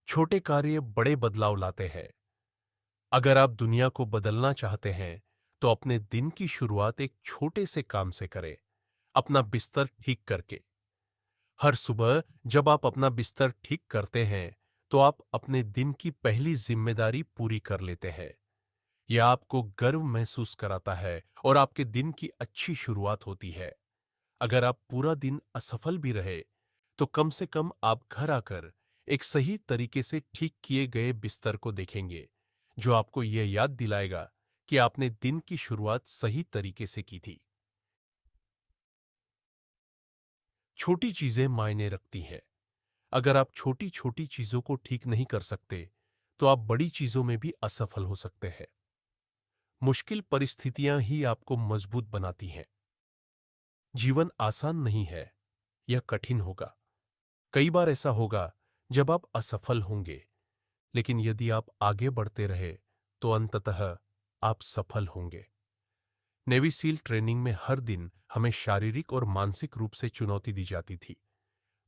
छोटे कार्य बड़े बदलाव लाते हैं। अगर आप दुनिया को बदलना चाहते हैं, तो अपने दिन की शुरुआत एक छोटे से काम से करें, अपना बिस्तर ठीक करके। हर सुबह जब आप अपना बिस्तर ठीक करते हैं, तो आप अपने दिन की पहली जिम्मेदारी पूरी कर लेते हैं। यह आपको गर्व महसूस कराता है और आपके दिन की अच्छी शुरुआत होती है। अगर आप पूरा दिन असफल भी रहे, तो कम से कम आप घर आकर एक सही तरीके से ठीक किए गए बिस्तर को देखेंगे, जो आपको यह याद दिलाएगा कि आपने दिन की शुरुआत सही तरीके से की थी। छोटी चीजें मायने रखती हैं। अगर आप छोटी छोटी चीजों को ठीक नहीं कर सकते, तो आप बड़ी चीजों में भी असफल हो सकते हैं। मुश्किल परिस्थितियां ही आपको मजबूत बनाती हैं। जीवन आसान नहीं है, यह कठिन होगा। कई बार ऐसा होगा जब आप असफल होंगे, लेकिन यदि आप आगे बढ़ते रहे, तो अंततः आप सफल होंगे। नेवी सील ट्रेनिंग में हर दिन हमें शारीरिक और मानसिक रूप से चुनौती दी जाती थी।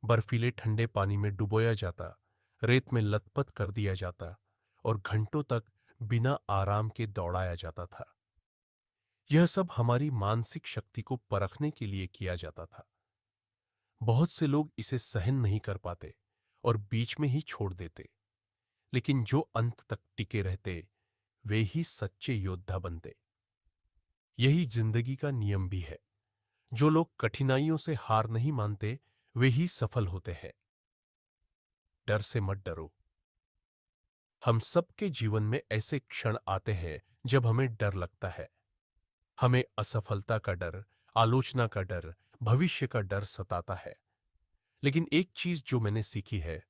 बर्फीले ठंडे पानी में डुबोया जाता, रेत में लथपथ कर दिया जाता और घंटों तक बिना आराम के दौड़ाया जाता था। यह सब हमारी मानसिक शक्ति को परखने के लिए किया जाता था। बहुत से लोग इसे सहन नहीं कर पाते और बीच में ही छोड़ देते, लेकिन जो अंत तक टिके रहते, वे ही सच्चे योद्धा बनते। यही जिंदगी का नियम भी है। जो लोग कठिनाइयों से हार नहीं मानते, वे ही सफल होते हैं। डर से मत डरो। हम सबके जीवन में ऐसे क्षण आते हैं जब हमें डर लगता है। हमें असफलता का डर, आलोचना का डर, भविष्य का डर सताता है। लेकिन एक चीज जो मैंने सीखी है,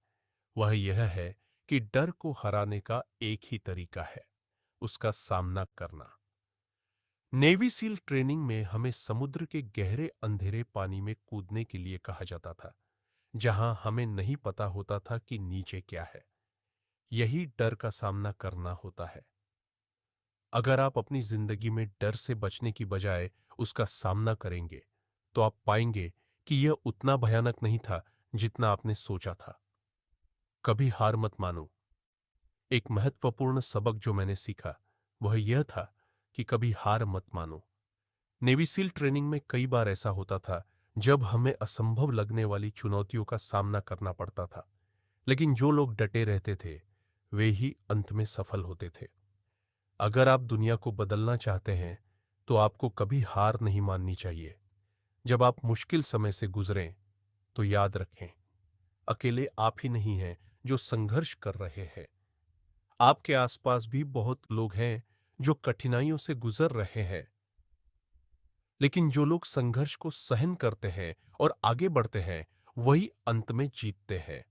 वह यह है कि डर को हराने का एक ही तरीका है, उसका सामना करना। नेवी सील ट्रेनिंग में हमें समुद्र के गहरे अंधेरे पानी में कूदने के लिए कहा जाता था, जहां हमें नहीं पता होता था कि नीचे क्या है। यही डर का सामना करना होता है। अगर आप अपनी जिंदगी में डर से बचने की बजाय उसका सामना करेंगे, तो आप पाएंगे कि यह उतना भयानक नहीं था जितना आपने सोचा था। कभी हार मत मानो। एक महत्वपूर्ण सबक जो मैंने सीखा, वह यह था कि कभी हार मत मानो। नेवी सील ट्रेनिंग में कई बार ऐसा होता था जब हमें असंभव लगने वाली चुनौतियों का सामना करना पड़ता था, लेकिन जो लोग डटे रहते थे, वे ही अंत में सफल होते थे। अगर आप दुनिया को बदलना चाहते हैं, तो आपको कभी हार नहीं माननी चाहिए। जब आप मुश्किल समय से गुजरें, तो याद रखें, अकेले आप ही नहीं हैं जो संघर्ष कर रहे हैं। आपके आसपास भी बहुत लोग हैं जो कठिनाइयों से गुजर रहे हैं। लेकिन जो लोग संघर्ष को सहन करते हैं और आगे बढ़ते हैं, वही अंत में जीतते हैं।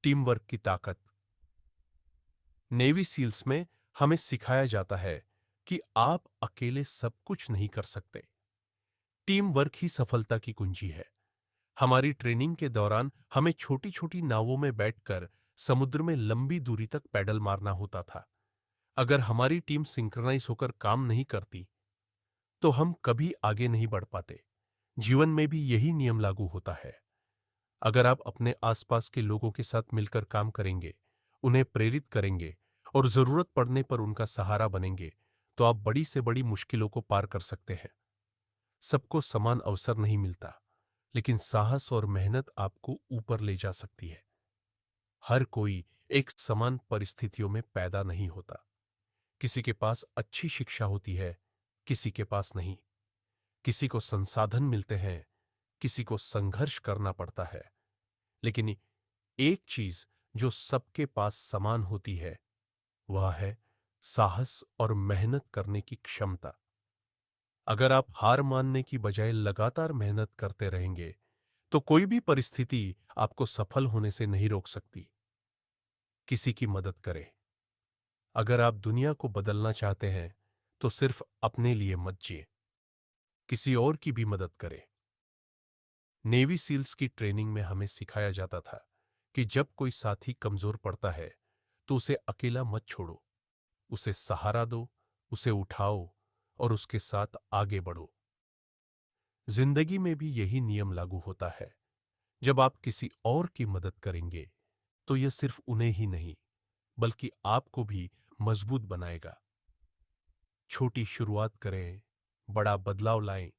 टीम वर्क की ताकत। नेवी सील्स में हमें सिखाया जाता है कि आप अकेले सब कुछ नहीं कर सकते। टीम वर्क ही सफलता की कुंजी है। हमारी ट्रेनिंग के दौरान हमें छोटी छोटी नावों में बैठकर समुद्र में लंबी दूरी तक पैडल मारना होता था। अगर हमारी टीम सिंक्रोनाइज होकर काम नहीं करती, तो हम कभी आगे नहीं बढ़ पाते। जीवन में भी यही नियम लागू होता है। अगर आप अपने आसपास के लोगों के साथ मिलकर काम करेंगे, उन्हें प्रेरित करेंगे और जरूरत पड़ने पर उनका सहारा बनेंगे, तो आप बड़ी से बड़ी मुश्किलों को पार कर सकते हैं। सबको समान अवसर नहीं मिलता, लेकिन साहस और मेहनत आपको ऊपर ले जा सकती है। हर कोई एक समान परिस्थितियों में पैदा नहीं होता। किसी के पास अच्छी शिक्षा होती है, किसी के पास नहीं। किसी को संसाधन मिलते हैं, किसी को संघर्ष करना पड़ता है। लेकिन एक चीज जो सबके पास समान होती है, वह है साहस और मेहनत करने की क्षमता। अगर आप हार मानने की बजाय लगातार मेहनत करते रहेंगे, तो कोई भी परिस्थिति आपको सफल होने से नहीं रोक सकती। किसी की मदद करें। अगर आप दुनिया को बदलना चाहते हैं, तो सिर्फ अपने लिए मत जिए, किसी और की भी मदद करें। नेवी सील्स की ट्रेनिंग में हमें सिखाया जाता था कि जब कोई साथी कमजोर पड़ता है, तो उसे अकेला मत छोड़ो। उसे सहारा दो, उसे उठाओ और उसके साथ आगे बढ़ो। जिंदगी में भी यही नियम लागू होता है। जब आप किसी और की मदद करेंगे, तो यह सिर्फ उन्हें ही नहीं, बल्कि आपको भी मजबूत बनाएगा। छोटी शुरुआत करें, बड़ा बदलाव लाएं।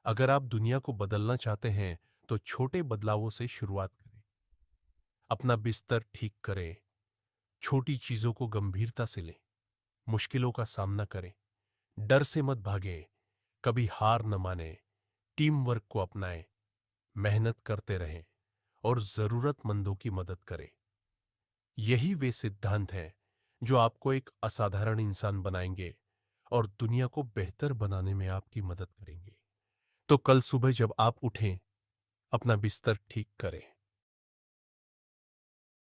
अगर आप दुनिया को बदलना चाहते हैं, तो छोटे बदलावों से शुरुआत करें। अपना बिस्तर ठीक करें, छोटी चीजों को गंभीरता से लें, मुश्किलों का सामना करें, डर से मत भागें, कभी हार न माने, टीम वर्क को अपनाएं, मेहनत करते रहें और जरूरतमंदों की मदद करें। यही वे सिद्धांत हैं जो आपको एक असाधारण इंसान बनाएंगे और दुनिया को बेहतर बनाने में आपकी मदद करेंगे। तो कल सुबह जब आप उठें, अपना बिस्तर ठीक करें,